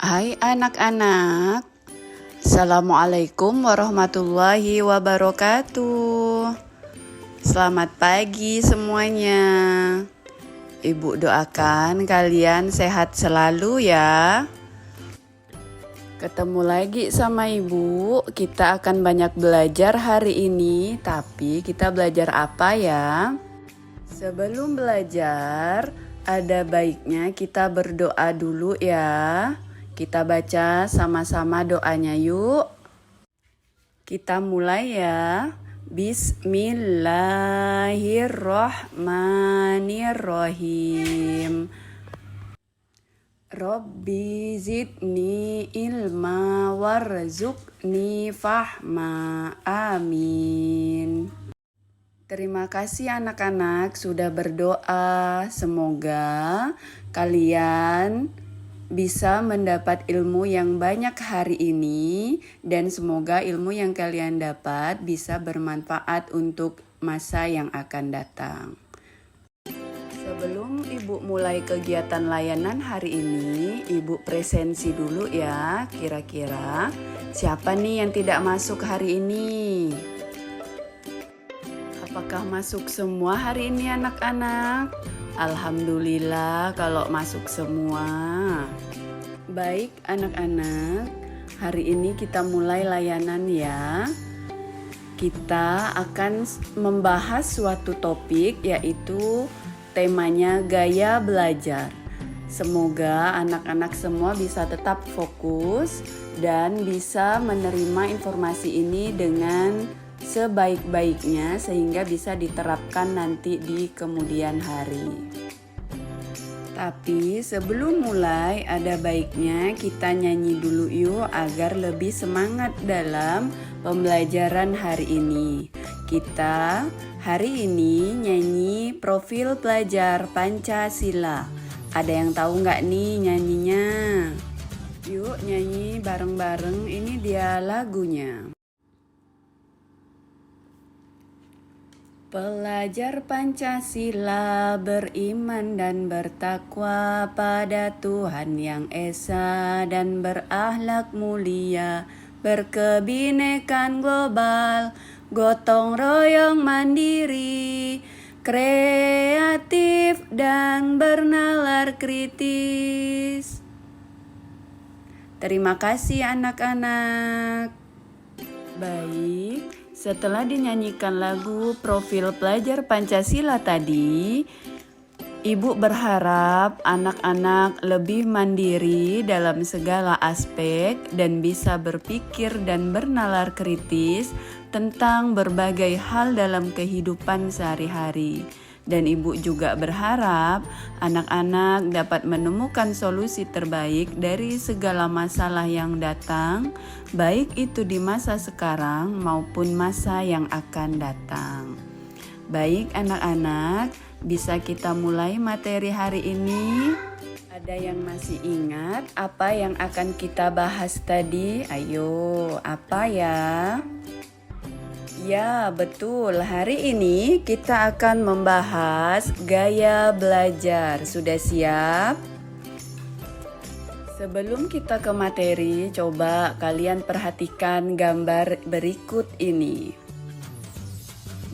Hai anak-anak, Assalamualaikum warahmatullahi wabarakatuh. Selamat pagi semuanya. Ibu doakan kalian sehat selalu ya. Ketemu lagi sama ibu, kita akan banyak belajar hari ini, tapi kita belajar apa ya? Sebelum belajar, ada baiknya kita berdoa dulu ya. Kita baca sama-sama doanya yuk. Kita mulai ya. Bismillahirrahmanirrahim. Rabbi zidni ilma warzuqni fahma. Amin. Terima kasih anak-anak sudah berdoa. Semoga kalian bisa mendapat ilmu yang banyak hari ini dan semoga ilmu yang kalian dapat bisa bermanfaat untuk masa yang akan datang. Sebelum ibu mulai kegiatan layanan hari ini, ibu presensi dulu ya. Kira-kira siapa nih yang tidak masuk hari ini? Apakah masuk semua hari ini anak-anak? Alhamdulillah kalau masuk semua. Baik anak-anak, hari ini kita mulai layanan ya. Kita akan membahas suatu topik yaitu temanya gaya belajar. Semoga anak-anak semua bisa tetap fokus dan bisa menerima informasi ini dengan sebaik-baiknya sehingga bisa diterapkan nanti di kemudian hari. Tapi sebelum mulai ada baiknya kita nyanyi dulu yuk agar lebih semangat dalam pembelajaran hari ini. Kita hari ini nyanyi profil pelajar Pancasila. Ada yang tahu nggak nih nyanyinya? Yuk nyanyi bareng-bareng, ini dia lagunya. Pelajar Pancasila beriman dan bertakwa pada Tuhan Yang Esa dan berakhlak mulia, berkebinekaan global, gotong royong mandiri, kreatif dan bernalar kritis. Terima kasih anak-anak. Baik. Setelah dinyanyikan lagu profil pelajar Pancasila tadi, ibu berharap anak-anak lebih mandiri dalam segala aspek dan bisa berpikir dan bernalar kritis tentang berbagai hal dalam kehidupan sehari-hari. Dan ibu juga berharap anak-anak dapat menemukan solusi terbaik dari segala masalah yang datang, baik itu di masa sekarang maupun masa yang akan datang. Baik anak-anak, bisa kita mulai materi hari ini? Ada yang masih ingat apa yang akan kita bahas tadi? Ayo, apa ya? Ya, betul. Hari ini kita akan membahas gaya belajar. Sudah siap? Sebelum kita ke materi, coba kalian perhatikan gambar berikut ini.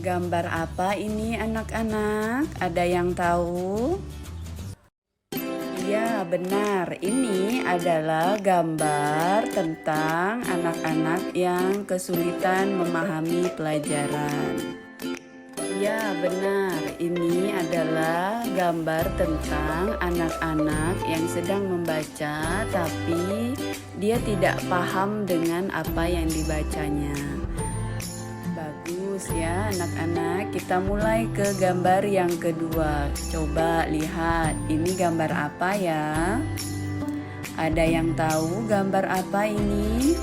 Gambar apa ini anak-anak? Ada yang tahu? Ya, benar. Ini adalah gambar tentang anak-anak yang kesulitan memahami pelajaran. Ya, benar. Ini adalah gambar tentang anak-anak yang sedang membaca tapi dia tidak paham dengan apa yang dibacanya. Bagus ya anak-anak, kita mulai ke gambar yang kedua. Coba lihat, ini gambar apa ya? Ada yang tahu gambar apa ini?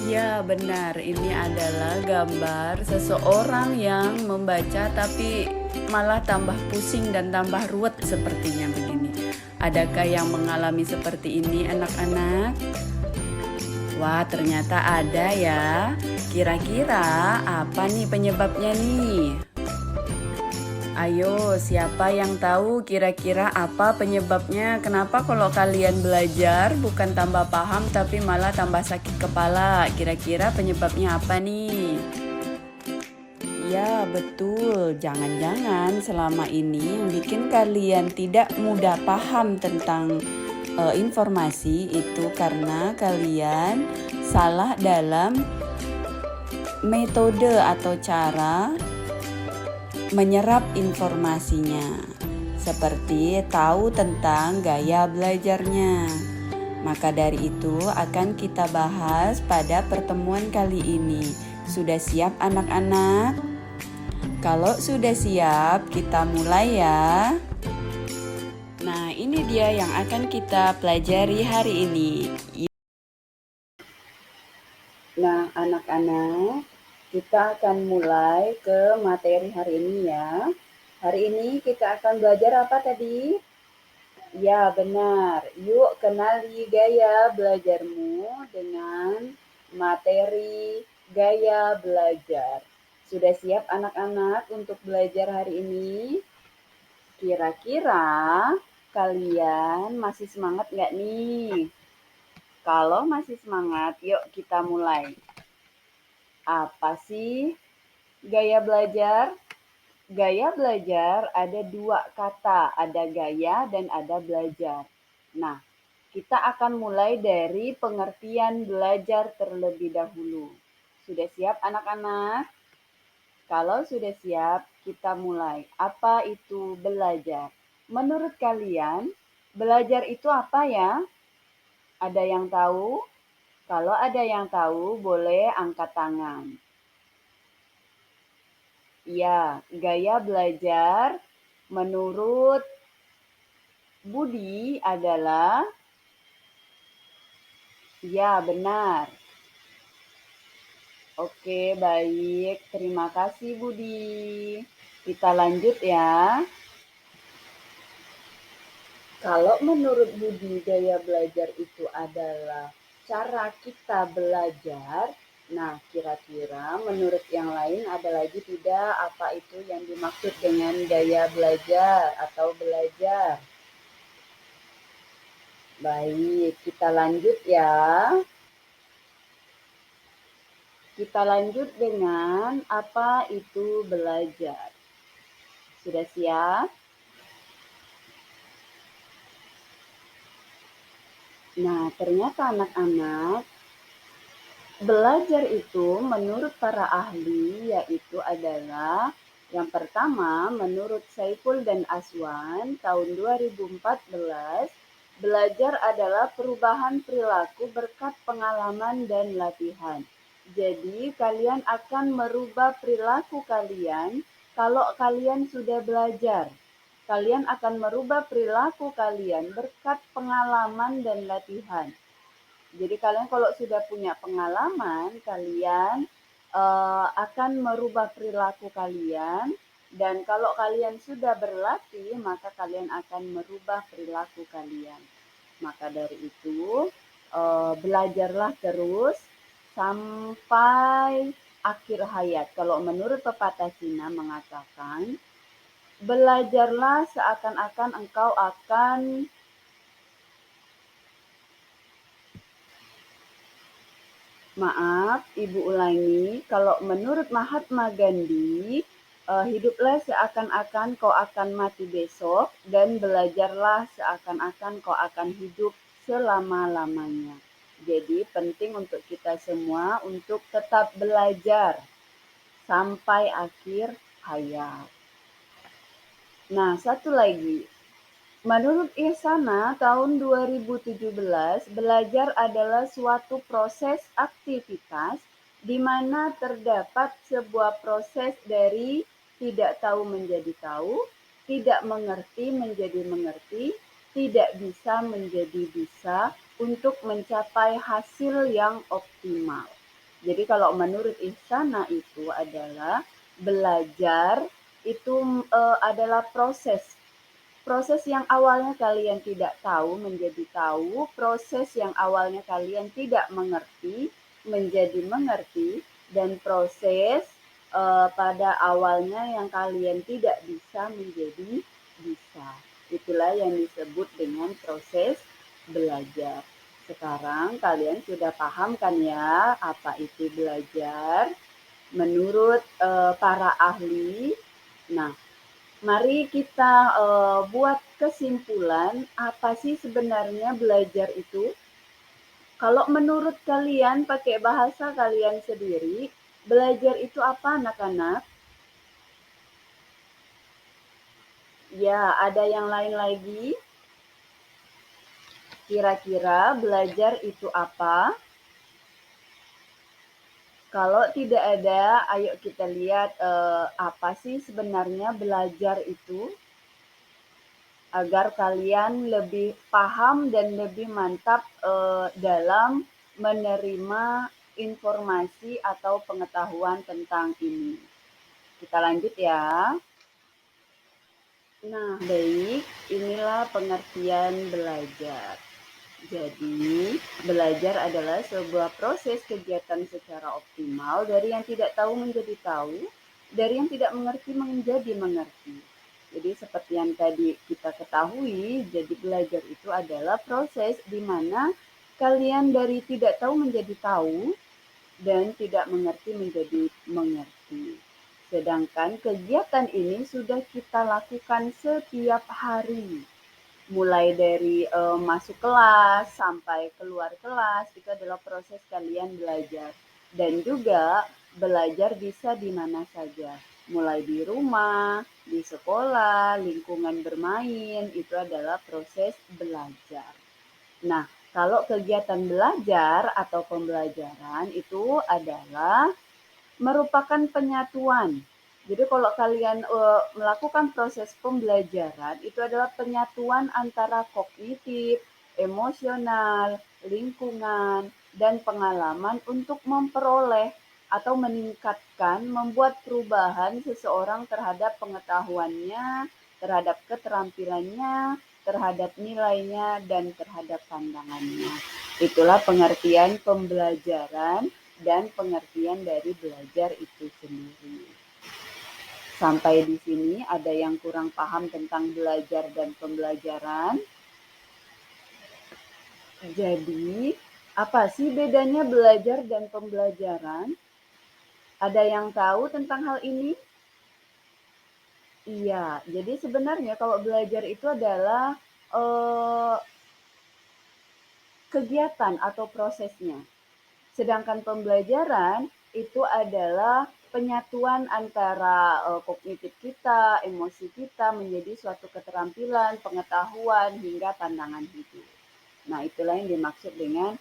Ya benar, ini adalah gambar seseorang yang membaca tapi malah tambah pusing dan tambah ruwet sepertinya begini. Adakah yang mengalami seperti ini anak-anak? Wah, ternyata ada ya. Kira-kira apa nih penyebabnya nih? Ayo, siapa yang tahu kira-kira apa penyebabnya? Kenapa kalau kalian belajar bukan tambah paham tapi malah tambah sakit kepala? Kira-kira penyebabnya apa nih? Ya, betul. Jangan-jangan selama ini yang bikin kalian tidak mudah paham tentang informasi itu karena kalian salah dalam metode atau cara menyerap informasinya, seperti tahu tentang gaya belajarnya. Maka dari itu akan kita bahas pada pertemuan kali ini. Sudah siap anak-anak? Kalau sudah siap, kita mulai ya. Nah, ini dia yang akan kita pelajari hari ini. Nah, anak-anak, kita akan mulai ke materi hari ini ya. Hari ini kita akan belajar apa tadi? Ya, benar. Yuk kenali gaya belajarmu dengan materi gaya belajar. Sudah siap anak-anak untuk belajar hari ini? Kira-kira kalian masih semangat nggak nih? Kalau masih semangat, yuk kita mulai. Apa sih gaya belajar? Gaya belajar ada dua kata, ada gaya dan ada belajar. Nah, kita akan mulai dari pengertian belajar terlebih dahulu. Sudah siap anak-anak? Kalau sudah siap, kita mulai. Apa itu belajar? Menurut kalian, belajar itu apa ya? Ada yang tahu? Kalau ada yang tahu, boleh angkat tangan. Ya, gaya belajar menurut Budi adalah, ya benar. Oke, baik. Terima kasih Budi. Kita lanjut ya. Kalau menurut Budi, gaya belajar itu adalah cara kita belajar. Nah, kira-kira menurut yang lain ada lagi tidak apa itu yang dimaksud dengan gaya belajar atau belajar? Baik, kita lanjut ya. Kita lanjut dengan apa itu belajar. Sudah siap? Nah, ternyata anak-anak, belajar itu menurut para ahli yaitu adalah yang pertama menurut Saiful dan Aswan tahun 2014, belajar adalah perubahan perilaku berkat pengalaman dan latihan. Jadi kalian akan merubah perilaku kalian kalau kalian sudah belajar. Kalian akan merubah perilaku kalian berkat pengalaman dan latihan. Jadi kalian kalau sudah punya pengalaman, kalian akan merubah perilaku kalian, dan kalau kalian sudah berlatih, maka kalian akan merubah perilaku kalian. Maka dari itu, belajarlah terus sampai akhir hayat. Kalau menurut pepatah Cina mengatakan, belajarlah seakan-akan engkau akan Maaf, Ibu ulangi. Kalau menurut Mahatma Gandhi, hiduplah seakan-akan kau akan mati besok dan belajarlah seakan-akan kau akan hidup selama-lamanya. Jadi penting untuk kita semua untuk tetap belajar sampai akhir hayat. Nah, satu lagi. Menurut Ihsana, tahun 2017, belajar adalah suatu proses aktivitas di mana terdapat sebuah proses dari tidak tahu menjadi tahu, tidak mengerti menjadi mengerti, tidak bisa menjadi bisa untuk mencapai hasil yang optimal. Jadi kalau menurut Ihsana itu adalah belajar itu adalah proses. Proses yang awalnya kalian tidak tahu menjadi tahu, proses yang awalnya kalian tidak mengerti menjadi mengerti, dan proses pada awalnya yang kalian tidak bisa menjadi bisa. Itulah yang disebut dengan proses belajar. Sekarang kalian sudah paham kan ya apa itu belajar menurut para ahli. Nah, mari kita buat kesimpulan apa sih sebenarnya belajar itu. Kalau menurut kalian pakai bahasa kalian sendiri, belajar itu apa anak-anak? Ya, ada yang lain lagi? Kira-kira belajar itu apa? Kalau tidak ada, ayo kita lihat apa sih sebenarnya belajar itu agar kalian lebih paham dan lebih mantap dalam menerima informasi atau pengetahuan tentang ini. Kita lanjut ya. Nah, baik, inilah pengertian belajar. Jadi, belajar adalah sebuah proses kegiatan secara optimal dari yang tidak tahu menjadi tahu, dari yang tidak mengerti menjadi mengerti. Jadi, seperti yang tadi kita ketahui, jadi belajar itu adalah proses di mana kalian dari tidak tahu menjadi tahu dan tidak mengerti menjadi mengerti. Sedangkan kegiatan ini sudah kita lakukan setiap hari mulai dari masuk kelas sampai keluar kelas itu adalah proses kalian belajar dan juga belajar bisa di mana saja mulai di rumah, di sekolah, lingkungan bermain itu adalah proses belajar. Nah, kalau kegiatan belajar atau pembelajaran itu adalah merupakan penyatuan. Jadi kalau kalian melakukan proses pembelajaran itu adalah penyatuan antara kognitif, emosional, lingkungan, dan pengalaman untuk memperoleh atau meningkatkan, membuat perubahan seseorang terhadap pengetahuannya, terhadap keterampilannya, terhadap nilainya, dan terhadap pandangannya. Itulah pengertian pembelajaran dan pengertian dari belajar itu sendiri. Sampai di sini ada yang kurang paham tentang belajar dan pembelajaran. Jadi, apa sih bedanya belajar dan pembelajaran? Ada yang tahu tentang hal ini? Iya, jadi sebenarnya kalau belajar itu adalah kegiatan atau prosesnya. Sedangkan pembelajaran itu adalah penyatuan antara kognitif kita, emosi kita menjadi suatu keterampilan, pengetahuan, hingga pandangan hidup. Nah, itulah yang dimaksud dengan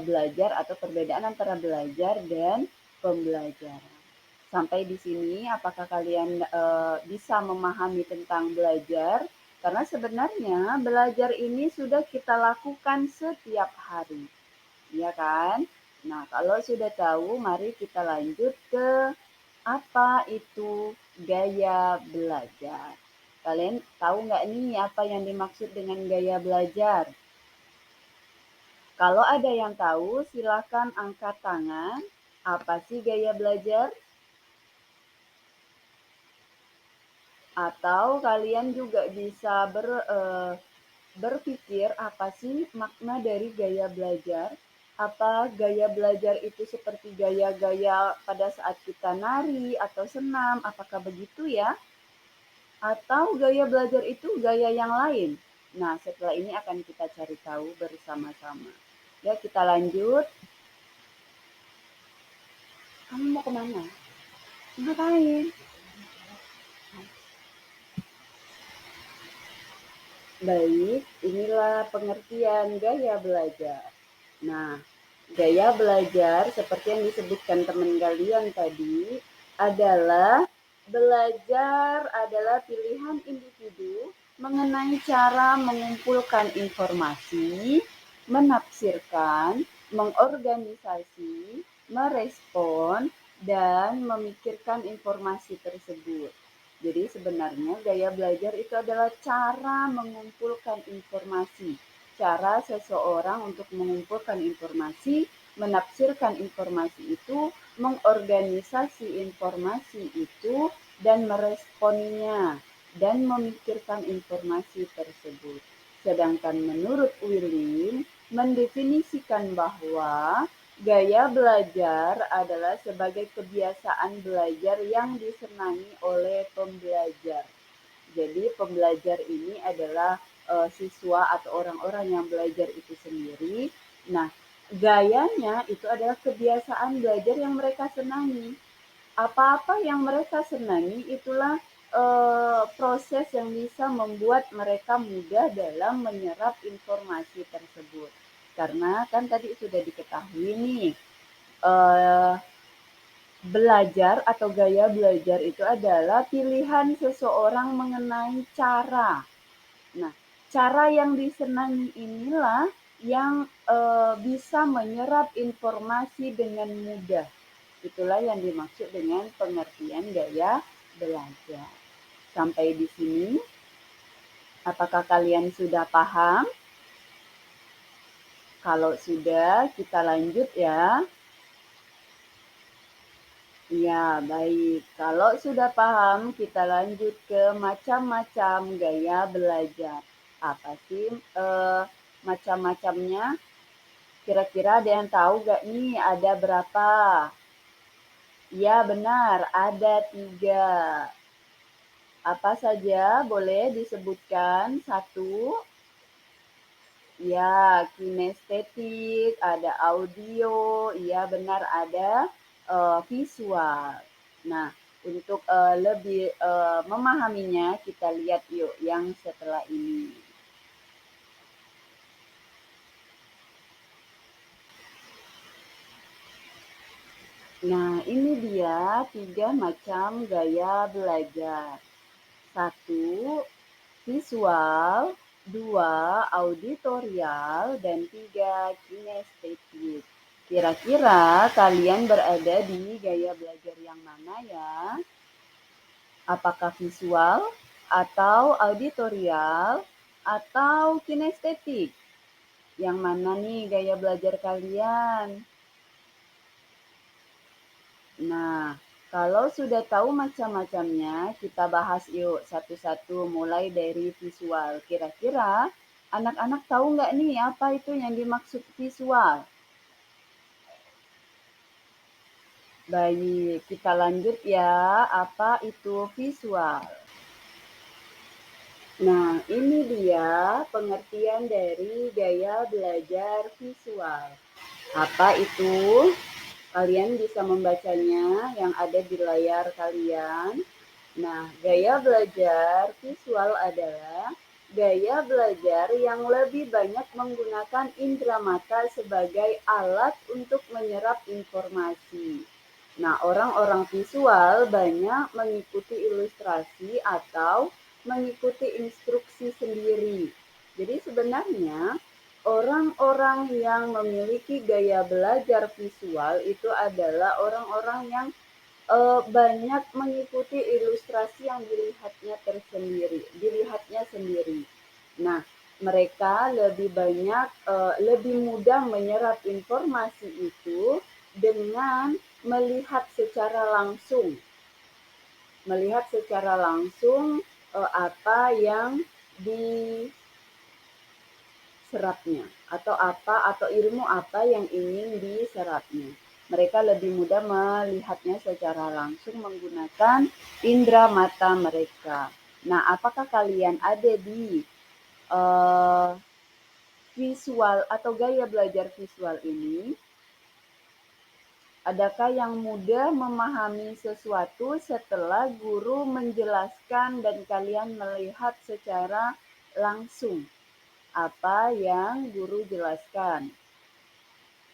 belajar atau perbedaan antara belajar dan pembelajaran. Sampai di sini, apakah kalian bisa memahami tentang belajar? Karena sebenarnya belajar ini sudah kita lakukan setiap hari, ya kan? Nah, kalau sudah tahu, mari kita lanjut ke apa itu gaya belajar. Kalian tahu nggak nih apa yang dimaksud dengan gaya belajar? Kalau ada yang tahu, silakan angkat tangan. Apa sih gaya belajar? Atau kalian juga bisa berpikir apa sih makna dari gaya belajar? Apa gaya belajar itu seperti gaya-gaya pada saat kita nari atau senam? Apakah begitu ya? Atau gaya belajar itu gaya yang lain? Nah, setelah ini akan kita cari tahu bersama-sama. Ya, kita lanjut. Kamu mau kemana? Ngapain? Baik, inilah pengertian gaya belajar. Nah, gaya belajar seperti yang disebutkan teman kalian tadi adalah belajar adalah pilihan individu mengenai cara mengumpulkan informasi, menafsirkan, mengorganisasi, merespon, dan memikirkan informasi tersebut. Jadi sebenarnya gaya belajar itu adalah cara mengumpulkan informasi, cara seseorang untuk mengumpulkan informasi, menafsirkan informasi itu, mengorganisasi informasi itu, dan meresponnya, dan memikirkan informasi tersebut. Sedangkan menurut Willing, mendefinisikan bahwa gaya belajar adalah sebagai kebiasaan belajar yang disenangi oleh pembelajar. Jadi pembelajar ini adalah siswa atau orang-orang yang belajar itu sendiri. Nah, gayanya itu adalah kebiasaan belajar yang mereka senangi. Apa-apa yang mereka senangi itulah proses yang bisa membuat mereka mudah dalam menyerap informasi tersebut. Karena kan tadi sudah diketahui nih, eh, belajar atau gaya belajar itu adalah pilihan seseorang mengenai cara. Nah, cara yang disenangi inilah yang bisa menyerap informasi dengan mudah. Itulah yang dimaksud dengan pengertian gaya belajar. Sampai di sini, apakah kalian sudah paham? Kalau sudah, kita lanjut ya. Ya, baik. Kalau sudah paham, kita lanjut ke macam-macam gaya belajar. Apa sih macam-macamnya? Kira-kira ada yang tahu gak nih ada berapa? Ya, benar, ada 3. Apa saja boleh disebutkan? 1, ya, kinestetik, ada audio, ya benar ada visual. Nah, untuk lebih memahaminya, kita lihat yuk yang setelah ini. Nah, ini dia 3 macam gaya belajar. 1, visual, 2, auditorial, dan 3, kinestetik. Kira-kira kalian berada di gaya belajar yang mana ya? Apakah visual, atau auditorial, atau kinestetik? Yang mana nih gaya belajar kalian? Nah, kalau sudah tahu macam-macamnya, kita bahas yuk satu-satu mulai dari visual. Kira-kira anak-anak tahu nggak nih apa itu yang dimaksud visual? Baik, kita lanjut ya. Apa itu visual? Nah, ini dia pengertian dari gaya belajar visual. Apa itu? Kalian bisa membacanya yang ada di layar kalian. Nah, gaya belajar visual adalah gaya belajar yang lebih banyak menggunakan indera mata sebagai alat untuk menyerap informasi. Nah, orang-orang visual banyak mengikuti ilustrasi atau mengikuti instruksi sendiri. Jadi sebenarnya orang-orang yang memiliki gaya belajar visual itu adalah orang-orang yang banyak mengikuti ilustrasi yang dilihatnya sendiri. Nah, mereka lebih banyak, lebih mudah menyerap informasi itu dengan melihat secara langsung apa yang diserapnya atau ilmu apa yang ingin diserapnya. Mereka lebih mudah melihatnya secara langsung menggunakan indera mata mereka. Nah, apakah kalian ada di visual atau gaya belajar visual ini? Adakah yang mudah memahami sesuatu setelah guru menjelaskan dan kalian melihat secara langsung apa yang guru jelaskan?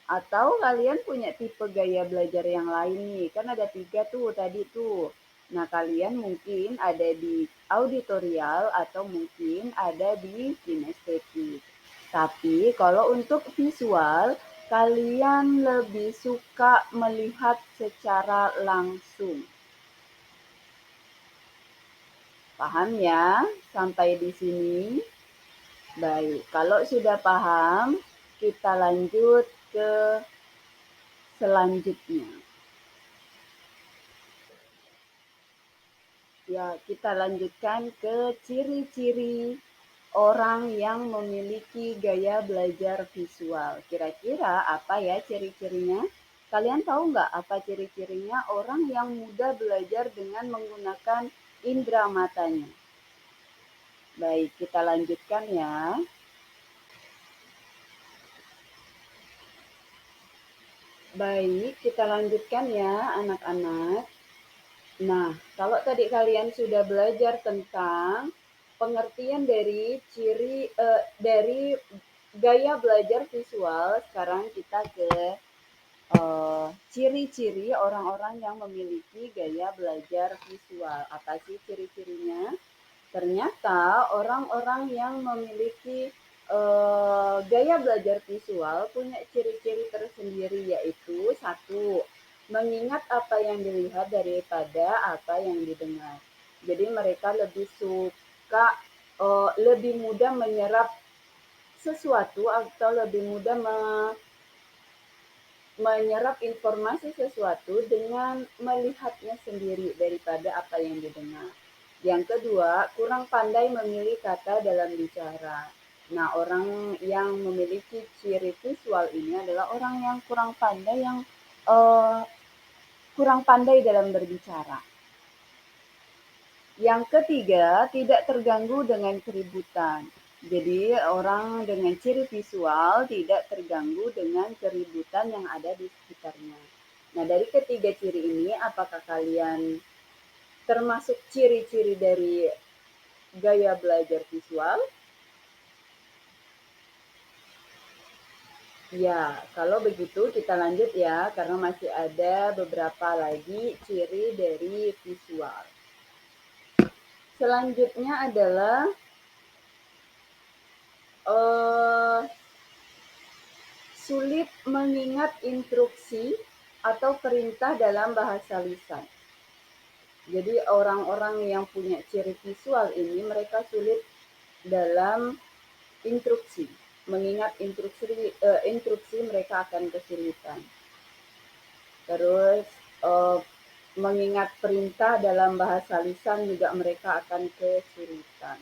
Atau kalian punya tipe gaya belajar yang lain nih, kan ada 3 tuh tadi tuh. Nah, kalian mungkin ada di auditorial atau mungkin ada di kinestetik. Tapi kalau untuk visual, kalian lebih suka melihat secara langsung. Paham ya sampai di sini? Baik, kalau sudah paham, kita lanjut ke selanjutnya. Ya, kita lanjutkan ke ciri-ciri orang yang memiliki gaya belajar visual. Kira-kira apa ya ciri-cirinya? Kalian tahu nggak apa ciri-cirinya orang yang mudah belajar dengan menggunakan indera matanya? Baik, kita lanjutkan ya. Baik, kita lanjutkan ya anak-anak. Nah, kalau tadi kalian sudah belajar tentang pengertian dari gaya belajar visual, sekarang kita ke ciri-ciri orang-orang yang memiliki gaya belajar visual. Apa sih ciri-cirinya? Ternyata orang-orang yang memiliki gaya belajar visual punya ciri-ciri tersendiri, yaitu satu, mengingat apa yang dilihat daripada apa yang didengar. Jadi mereka lebih suka, lebih mudah menyerap sesuatu atau lebih mudah menyerap informasi sesuatu dengan melihatnya sendiri daripada apa yang didengar. Yang kedua, kurang pandai memilih kata dalam bicara. Nah, orang yang memiliki ciri visual ini adalah orang yang uh, kurang pandai dalam berbicara. Yang ketiga, tidak terganggu dengan keributan. Jadi orang dengan ciri visual tidak terganggu dengan keributan yang ada di sekitarnya. Nah, dari ketiga ciri ini, apakah kalian termasuk ciri-ciri dari gaya belajar visual? Ya, kalau begitu kita lanjut ya, karena masih ada beberapa lagi ciri dari visual. Selanjutnya adalah sulit mengingat instruksi atau perintah dalam bahasa lisan. Jadi orang-orang yang punya ciri visual ini mereka sulit dalam instruksi, mengingat instruksi mereka akan kesulitan. Terus mengingat perintah dalam bahasa lisan juga mereka akan kesulitan.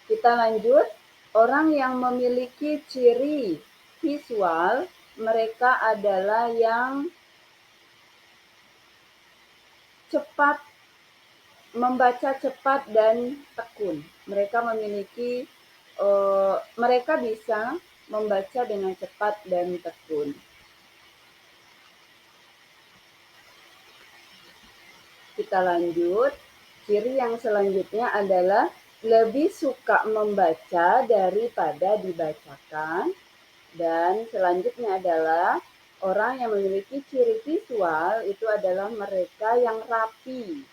Kita lanjut, orang yang memiliki ciri visual, mereka adalah yang cepat, membaca cepat dan tekun. Mereka bisa membaca dengan cepat dan tekun. Kita lanjut, ciri yang selanjutnya adalah lebih suka membaca daripada dibacakan. Dan selanjutnya adalah orang yang memiliki ciri visual itu adalah mereka yang rapi,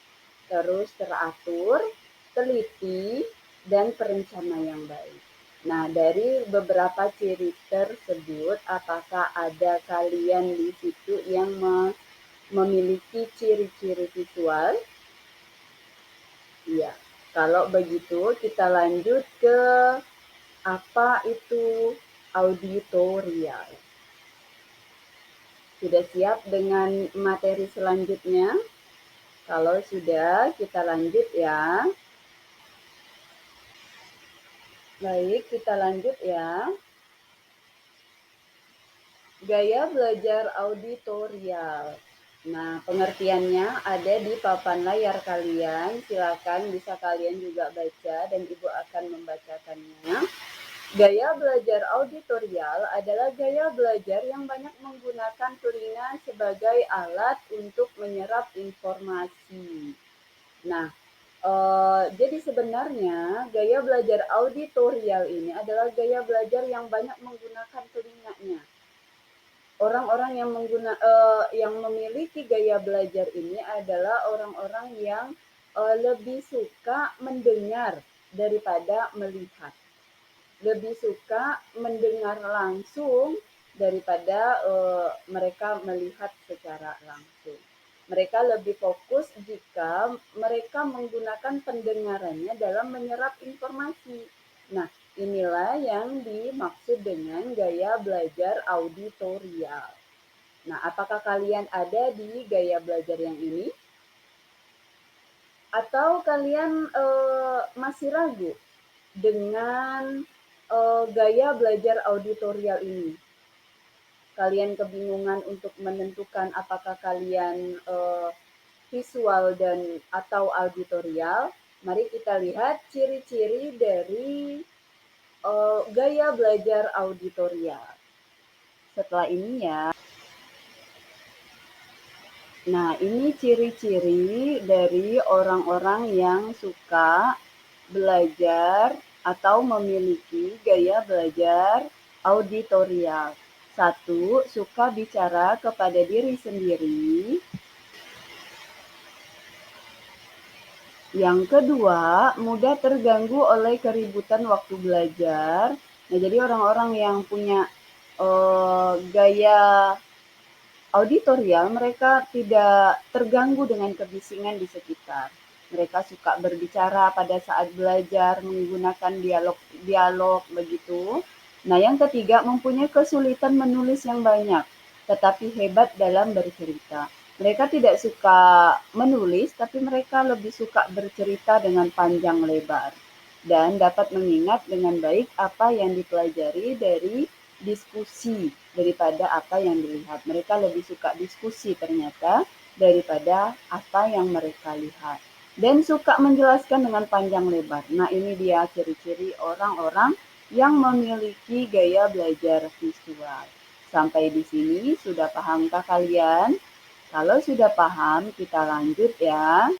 terus teratur, teliti, dan perencana yang baik. Nah, dari beberapa ciri tersebut, apakah ada kalian di situ yang memiliki ciri-ciri visual? Iya. Kalau begitu, kita lanjut ke apa itu auditorial. Sudah siap dengan materi selanjutnya? Kalau sudah, kita lanjut ya. Baik, kita lanjut ya. Gaya belajar auditorial. Nah, pengertiannya ada di papan layar kalian. Silakan bisa kalian juga baca dan Ibu akan membacakannya. Gaya belajar auditorial adalah gaya belajar yang banyak menggunakan telinga sebagai alat untuk menyerap informasi. Nah, jadi sebenarnya gaya belajar auditorial ini adalah gaya belajar yang banyak menggunakan telinganya. Orang-orang yang memiliki gaya belajar ini adalah orang-orang yang lebih suka mendengar daripada melihat. Lebih suka mendengar langsung daripada mereka melihat secara langsung. Mereka lebih fokus jika mereka menggunakan pendengarannya dalam menyerap informasi. Nah, Inilah yang dimaksud dengan gaya belajar auditorial. Nah, apakah kalian ada di gaya belajar yang ini? Atau kalian masih ragu dengan gaya belajar auditorial ini? Kalian kebingungan untuk menentukan apakah kalian visual dan atau auditorial? Mari kita lihat ciri-ciri dari gaya belajar auditorial. Setelah ini ya. Nah, ini ciri-ciri dari orang-orang yang suka belajar atau memiliki gaya belajar auditorial. Satu, suka bicara kepada diri sendiri. Yang kedua, mudah terganggu oleh keributan waktu belajar. Nah, jadi orang-orang yang punya gaya auditorial, mereka tidak terganggu dengan kebisingan di sekitar. Mereka suka berbicara pada saat belajar, menggunakan dialog begitu. Nah, yang ketiga, mempunyai kesulitan menulis yang banyak, tetapi hebat dalam bercerita. Mereka tidak suka menulis, tapi mereka lebih suka bercerita dengan panjang lebar dan dapat mengingat dengan baik apa yang dipelajari dari diskusi daripada apa yang dilihat. Mereka lebih suka diskusi ternyata daripada apa yang mereka lihat. Dan suka menjelaskan dengan panjang lebar. Nah, ini dia ciri-ciri orang-orang yang memiliki gaya belajar visual. Sampai di sini sudah pahamkah kalian? Kalau sudah paham, kita lanjut ya.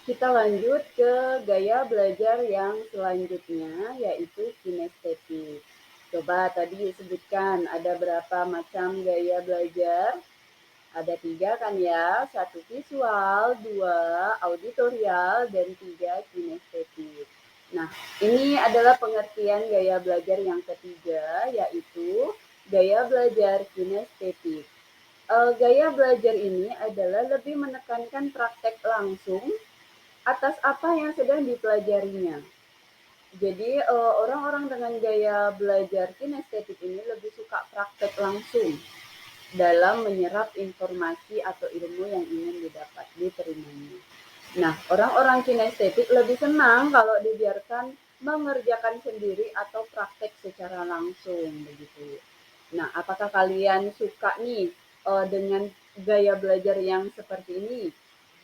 Kita lanjut ke gaya belajar yang selanjutnya, yaitu kinestetik. Coba tadi disebutkan ada berapa macam gaya belajar? Ada 3 kan ya, 1 visual, 2 auditorial, dan 3 kinestetik. Nah, ini adalah pengertian gaya belajar yang ketiga, yaitu gaya belajar kinestetik. Gaya belajar ini adalah lebih menekankan praktek langsung atas apa yang sedang dipelajarinya. Jadi orang-orang dengan gaya belajar kinestetik ini lebih suka praktek langsung dalam menyerap informasi atau ilmu yang ingin diterimanya. Nah, orang-orang kinestetik lebih senang kalau dibiarkan mengerjakan sendiri atau praktek secara langsung begitu. Nah, apakah kalian suka nih dengan gaya belajar yang seperti ini?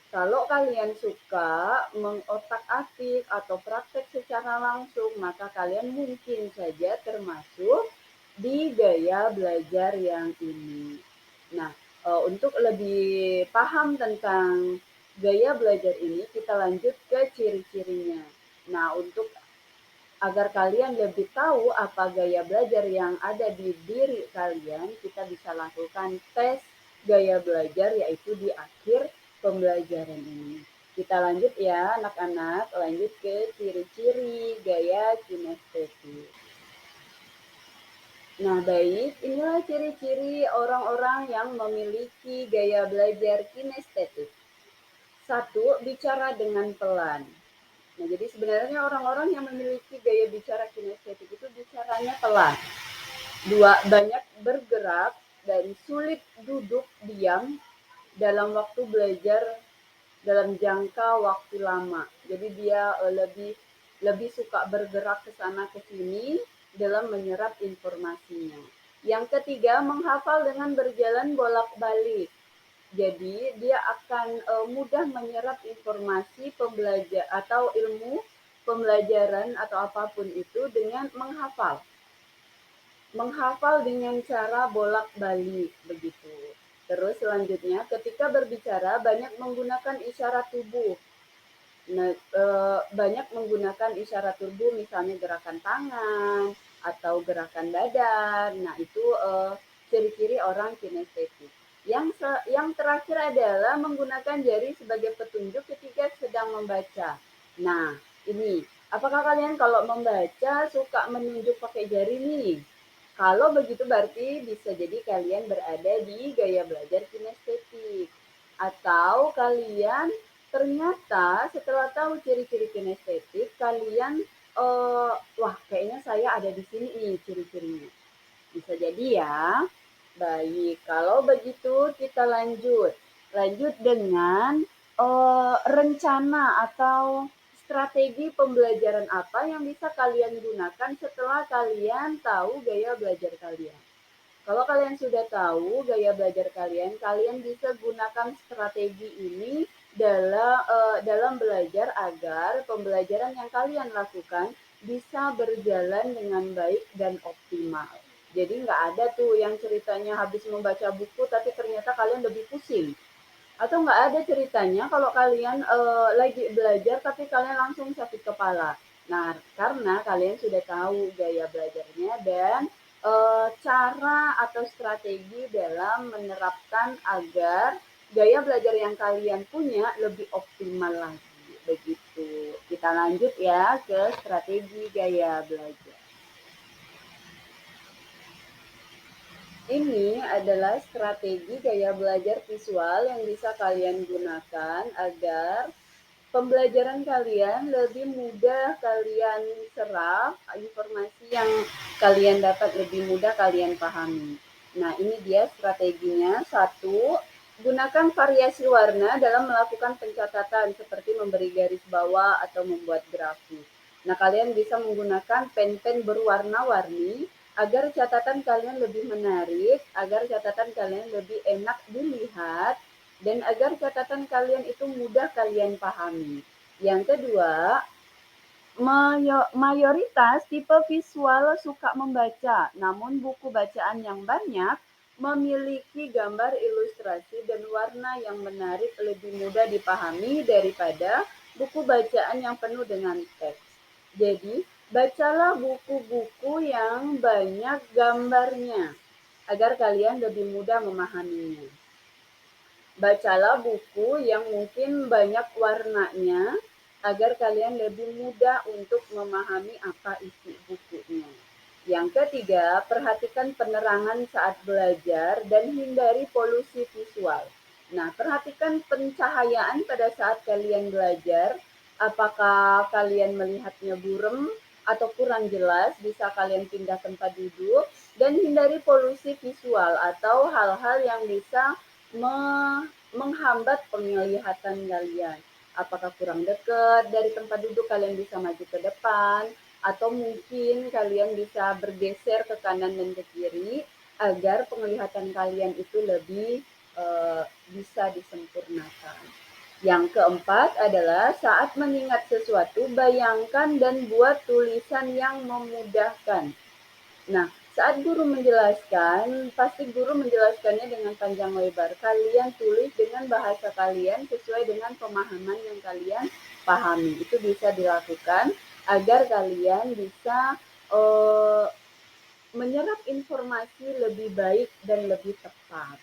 Kalau kalian suka mengotak-atik atau praktek secara langsung, maka kalian mungkin saja termasuk di gaya belajar yang ini. Nah, untuk lebih paham tentang gaya belajar ini, kita lanjut ke ciri-cirinya. Nah, untuk agar kalian lebih tahu apa gaya belajar yang ada di diri kalian, kita bisa lakukan tes gaya belajar yaitu di akhir pembelajaran ini. Kita lanjut ya anak-anak, lanjut ke ciri-ciri gaya kinestetik. Nah baik, inilah ciri-ciri orang-orang yang memiliki gaya belajar kinestetik. 1. Bicara dengan pelan. Nah, jadi sebenarnya orang-orang yang memiliki gaya bicara kinestetik itu bicaranya pelan. 2. Banyak bergerak dan sulit duduk diam dalam waktu belajar dalam jangka waktu lama. Jadi dia lebih lebih suka bergerak ke sana ke sini dalam menyerap informasinya. Yang ketiga, menghafal dengan berjalan bolak-balik. Jadi dia akan mudah menyerap informasi pembelajar atau ilmu pembelajaran atau apapun itu dengan menghafal. Menghafal dengan cara bolak-balik begitu. Terus selanjutnya ketika berbicara banyak menggunakan isyarat tubuh. Nah, banyak menggunakan isyarat tubuh misalnya gerakan tangan atau gerakan badan. Nah, itu ciri-ciri orang kinestetik. Yang terakhir adalah menggunakan jari sebagai petunjuk ketika sedang membaca. Nah, ini apakah kalian kalau membaca suka menunjuk pakai jari nih? Kalau begitu berarti bisa jadi kalian berada di gaya belajar kinestetik. Atau kalian ternyata setelah tahu ciri-ciri kinestetik, kalian, wah kayaknya saya ada di sini nih ciri-cirinya. Bisa jadi ya. Baik, kalau begitu kita lanjut. Lanjut dengan rencana atau strategi pembelajaran apa yang bisa kalian gunakan setelah kalian tahu gaya belajar kalian. Kalau kalian sudah tahu gaya belajar kalian, kalian bisa gunakan strategi ini dalam belajar agar pembelajaran yang kalian lakukan bisa berjalan dengan baik dan optimal. Jadi nggak ada tuh yang ceritanya habis membaca buku tapi ternyata kalian lebih pusing. Atau nggak ada ceritanya kalau kalian lagi belajar tapi kalian langsung sakit kepala. Nah, karena kalian sudah tahu gaya belajarnya dan cara atau strategi dalam menerapkan agar gaya belajar yang kalian punya lebih optimal lagi. Begitu. Kita lanjut ya ke strategi gaya belajar. Ini adalah strategi gaya belajar visual yang bisa kalian gunakan agar pembelajaran kalian lebih mudah kalian serap, informasi yang kalian dapat lebih mudah kalian pahami. Nah, ini dia strateginya. Satu, gunakan variasi warna dalam melakukan pencatatan seperti memberi garis bawah atau membuat grafik. Nah, kalian bisa menggunakan pen-pen berwarna-warni agar catatan kalian lebih menarik, agar catatan kalian lebih enak dilihat, dan agar catatan kalian itu mudah kalian pahami. Yang kedua, mayoritas tipe visual suka membaca, namun buku bacaan yang banyak memiliki gambar ilustrasi dan warna yang menarik lebih mudah dipahami daripada buku bacaan yang penuh dengan teks. Jadi, bacalah buku-buku yang banyak gambarnya agar kalian lebih mudah memahaminya. Bacalah buku yang mungkin banyak warnanya agar kalian lebih mudah untuk memahami apa isi bukunya. Yang ketiga, perhatikan penerangan saat belajar dan hindari polusi visual. Nah, perhatikan pencahayaan pada saat kalian belajar. Apakah kalian melihatnya buram atau kurang jelas, bisa kalian pindah tempat duduk dan hindari polusi visual atau hal-hal yang bisa menghambat penglihatan kalian. Apakah kurang dekat dari tempat duduk, kalian bisa maju ke depan, atau mungkin kalian bisa bergeser ke kanan dan ke kiri agar penglihatan kalian itu lebih bisa disempurnakan. Yang keempat adalah saat mengingat sesuatu, bayangkan dan buat tulisan yang memudahkan. Nah, saat guru menjelaskan, pasti guru menjelaskannya dengan panjang lebar. Kalian tulis dengan bahasa kalian sesuai dengan pemahaman yang kalian pahami. Itu bisa dilakukan agar kalian bisa uh, menyerap informasi lebih baik dan lebih tepat.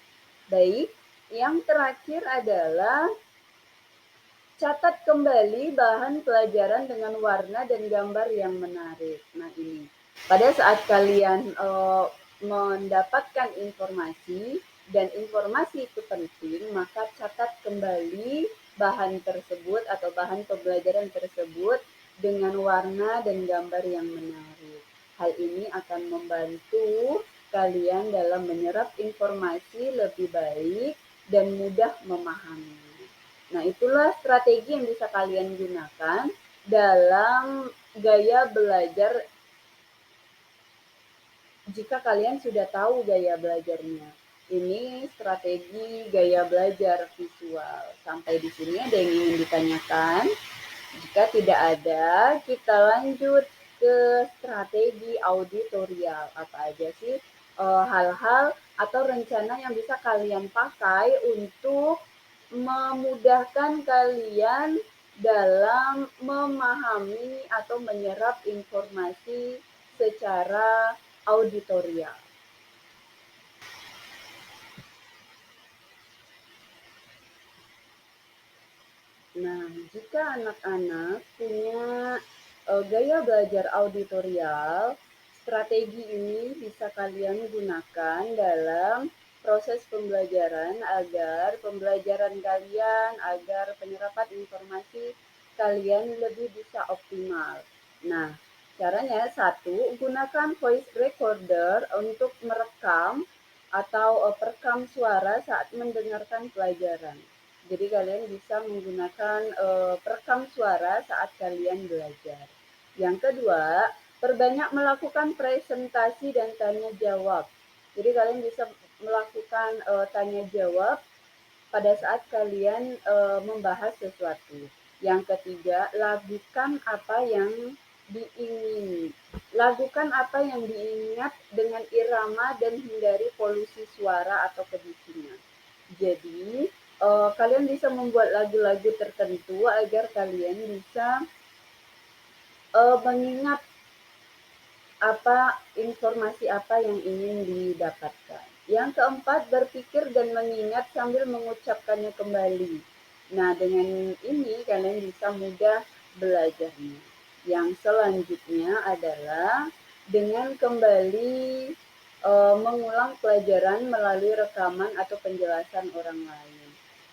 Baik, yang terakhir adalah catat kembali bahan pelajaran dengan warna dan gambar yang menarik. Nah ini, pada saat kalian mendapatkan informasi dan informasi itu penting, maka catat kembali bahan tersebut atau bahan pembelajaran tersebut dengan warna dan gambar yang menarik. Hal ini akan membantu kalian dalam menyerap informasi lebih baik dan mudah memahami. Nah, itulah strategi yang bisa kalian gunakan dalam gaya belajar jika kalian sudah tahu gaya belajarnya. Ini strategi gaya belajar visual. Sampai di sini ada yang ingin ditanyakan? Jika tidak ada, kita lanjut ke strategi auditorial. Apa aja sih hal-hal atau rencana yang bisa kalian pakai untuk memudahkan kalian dalam memahami atau menyerap informasi secara auditorial. Nah, jika anak-anak punya gaya belajar auditorial, strategi ini bisa kalian gunakan dalam proses pembelajaran agar pembelajaran kalian, agar penyerapan informasi kalian lebih bisa optimal. Nah, caranya satu, gunakan voice recorder untuk merekam atau perekam suara saat mendengarkan pelajaran. Jadi kalian bisa menggunakan perekam suara saat kalian belajar. Yang kedua, perbanyak melakukan presentasi dan tanya jawab. Jadi kalian bisa melakukan tanya jawab pada saat kalian membahas sesuatu. Yang ketiga, lakukan apa yang diingat dengan irama dan hindari polusi suara atau kebisingan. Jadi, kalian bisa membuat lagu-lagu tertentu agar kalian bisa mengingat informasi apa yang ingin didapatkan. Yang keempat, berpikir dan mengingat sambil mengucapkannya kembali. Nah, dengan ini kalian bisa mudah belajarnya. Yang selanjutnya adalah dengan kembali mengulang pelajaran melalui rekaman atau penjelasan orang lain.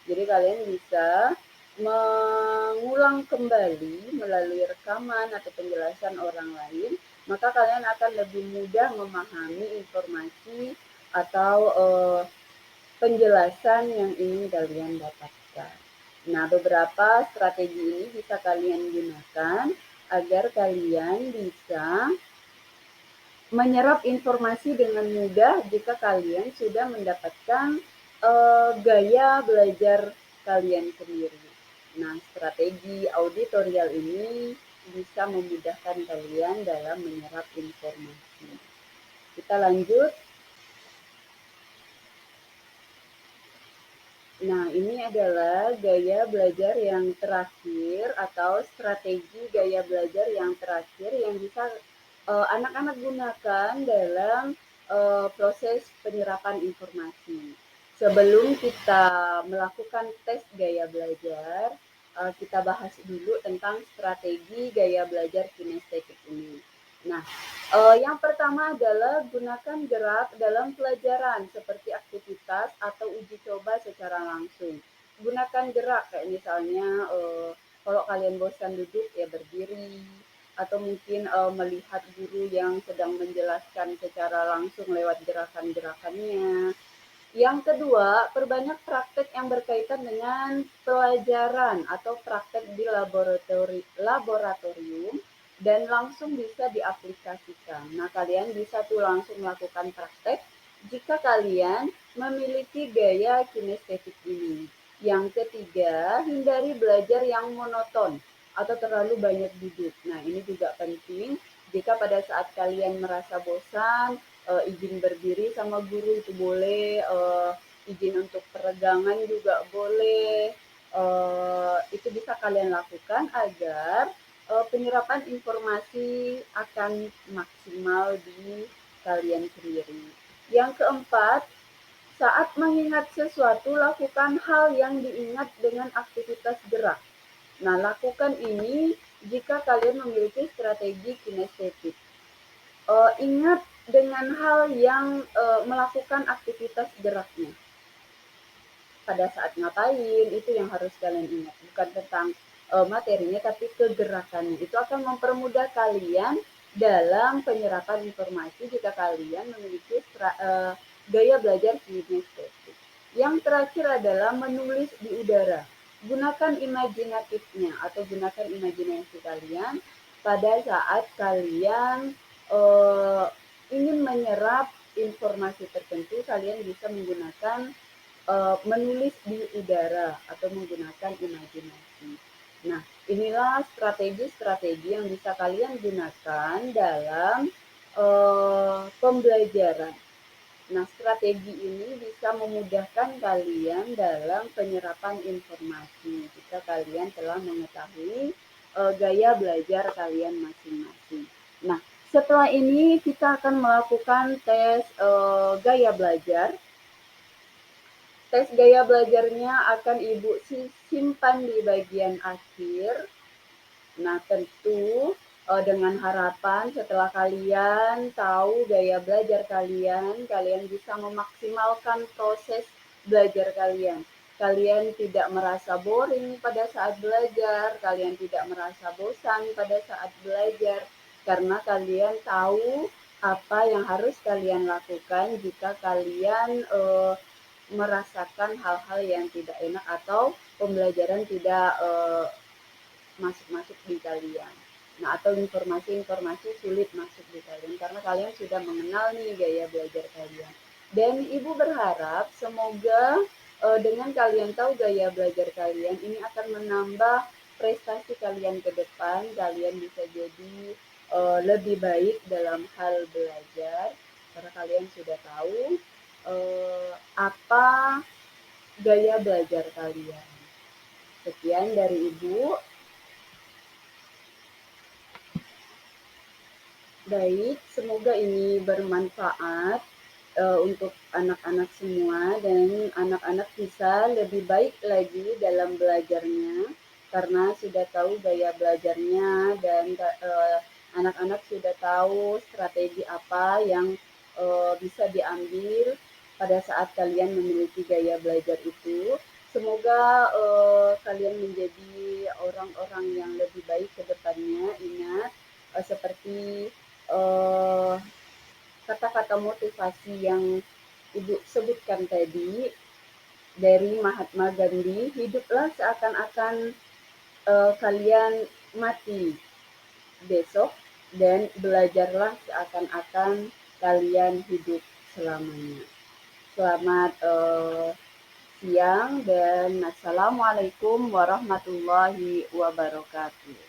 Jadi kalian bisa mengulang kembali melalui rekaman atau penjelasan orang lain, maka kalian akan lebih mudah memahami informasi atau penjelasan yang ingin kalian dapatkan. Nah, beberapa strategi ini bisa kalian gunakan agar kalian bisa menyerap informasi dengan mudah jika kalian sudah mendapatkan gaya belajar kalian sendiri. Nah, strategi auditorial ini bisa memudahkan kalian dalam menyerap informasi. Kita lanjut. Nah, ini adalah gaya belajar yang terakhir atau strategi gaya belajar yang terakhir yang bisa anak-anak gunakan dalam proses penyerapan informasi. Sebelum kita melakukan tes gaya belajar, kita bahas dulu tentang strategi gaya belajar kinestetik ini. Nah, yang pertama adalah gunakan gerak dalam pelajaran seperti aktivitas atau uji coba secara langsung. Gunakan gerak kayak misalnya kalau kalian bosan duduk ya berdiri, atau mungkin melihat guru yang sedang menjelaskan secara langsung lewat gerakan-gerakannya. Yang kedua, perbanyak praktek yang berkaitan dengan pelajaran atau praktek di laboratorium dan langsung bisa diaplikasikan. Nah, kalian bisa tuh langsung melakukan praktek jika kalian memiliki gaya kinestetik ini. Yang ketiga, hindari belajar yang monoton atau terlalu banyak duduk. Nah, ini juga penting jika pada saat kalian merasa bosan, izin berdiri sama guru itu boleh, izin untuk peregangan juga boleh. Itu bisa kalian lakukan agar penyerapan informasi akan maksimal di kalian sendiri. Yang keempat, saat mengingat sesuatu, lakukan hal yang diingat dengan aktivitas gerak. Nah, lakukan ini jika kalian memiliki strategi kinestetik. Ingat dengan hal yang melakukan aktivitas geraknya. Pada saat ngapain, itu yang harus kalian ingat. Bukan tentang materinya, tapi kegerakannya. Itu akan mempermudah kalian dalam penyerapan informasi jika kalian memiliki gaya belajar kinestetik. Yang terakhir adalah menulis di udara. Gunakan imajinatifnya atau gunakan imajinasi kalian pada saat kalian ingin menyerap informasi tertentu, kalian bisa menggunakan menulis di udara atau menggunakan imajinasi. Nah, inilah strategi-strategi yang bisa kalian gunakan dalam pembelajaran. Nah, strategi ini bisa memudahkan kalian dalam penyerapan informasi jika kalian telah mengetahui gaya belajar kalian masing-masing. Nah, setelah ini kita akan melakukan tes gaya belajar. Tes gaya belajarnya akan Ibu simpan di bagian akhir. Nah, tentu dengan harapan setelah kalian tahu gaya belajar kalian, kalian bisa memaksimalkan proses belajar kalian. Kalian tidak merasa boring pada saat belajar, kalian tidak merasa bosan pada saat belajar, karena kalian tahu apa yang harus kalian lakukan jika kalian merasakan hal-hal yang tidak enak atau pembelajaran tidak masuk-masuk di kalian. Nah, atau informasi-informasi sulit masuk di kalian karena kalian sudah mengenal nih gaya belajar kalian. Dan Ibu berharap semoga dengan kalian tahu gaya belajar kalian ini akan menambah prestasi kalian ke depan. Kalian bisa jadi lebih baik dalam hal belajar karena kalian sudah tahu apa gaya belajar kalian. Sekian dari Ibu. Baik, semoga ini bermanfaat untuk anak-anak semua dan anak-anak bisa lebih baik lagi dalam belajarnya karena sudah tahu gaya belajarnya dan anak-anak sudah tahu strategi apa yang bisa diambil pada saat kalian memiliki gaya belajar itu. Semoga kalian menjadi orang-orang yang lebih baik ke depannya. Ingat, seperti eh, kata-kata motivasi yang Ibu sebutkan tadi dari Mahatma Gandhi, hiduplah seakan-akan kalian mati besok dan belajarlah seakan-akan kalian hidup selamanya. Selamat siang dan assalamualaikum warahmatullahi wabarakatuh.